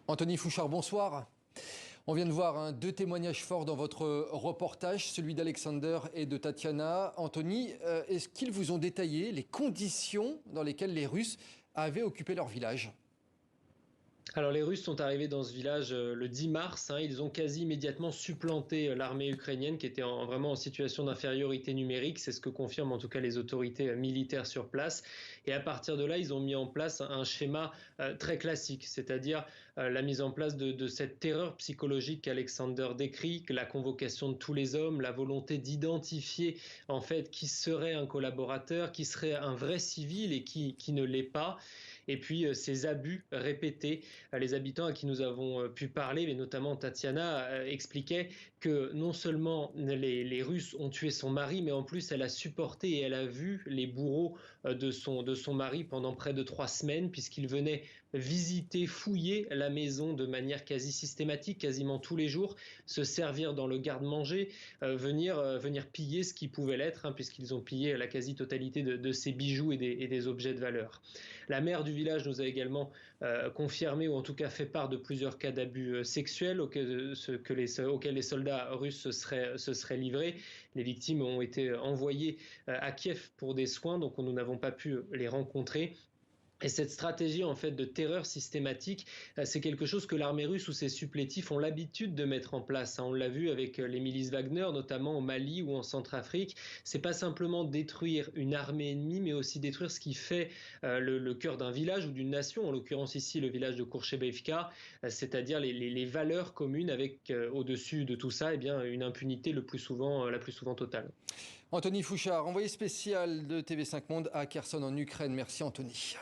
Anthony Fouchard, bonsoir. On vient de voir deux témoignages forts dans votre reportage, celui d'Alexander et de Tatiana. Anthony, est-ce qu'ils vous ont détaillé les conditions dans lesquelles les Russes avaient occupé leur village ? Alors les Russes sont arrivés dans ce village le 10 mars. Ils ont quasi immédiatement supplanté l'armée ukrainienne qui était vraiment en situation d'infériorité numérique. C'est ce que confirment en tout cas les autorités militaires sur place. Et à partir de là, ils ont mis en place un schéma très classique, c'est-à-dire la mise en place de cette terreur psychologique qu'Alexander décrit, la convocation de tous les hommes, la volonté d'identifier en fait qui serait un collaborateur, qui serait un vrai civil et qui ne l'est pas. Et puis ces abus répétés. Les habitants à qui nous avons pu parler, mais notamment Tatiana, expliquaient que non seulement les Russes ont tué son mari, mais en plus elle a supporté et elle a vu les bourreaux de son mari pendant près de 3 semaines, puisqu'ils venaient visiter, fouiller la maison de manière quasi systématique, quasiment tous les jours, se servir dans le garde-manger, venir piller ce qui pouvait l'être, puisqu'ils ont pillé la quasi-totalité de ses bijoux et des objets de valeur. La maire du village nous a également confirmé, ou en tout cas fait part de plusieurs cas d'abus sexuels auxquels les soldats russes se seraient livrés. Les victimes ont été envoyées à Kiev pour des soins, donc nous n'avons pas pu les rencontrer. Et cette stratégie en fait de terreur systématique, c'est quelque chose que l'armée russe ou ses supplétifs ont l'habitude de mettre en place. On l'a vu avec les milices Wagner, notamment au Mali ou en Centrafrique. C'est pas simplement détruire une armée ennemie, mais aussi détruire ce qui fait le cœur d'un village ou d'une nation, en l'occurrence ici le village de Kourchebevka, c'est-à-dire les valeurs communes avec au-dessus de tout ça, une impunité la plus souvent totale. Anthony Fouchard, envoyé spécial de TV5 Monde à Kherson en Ukraine. Merci Anthony.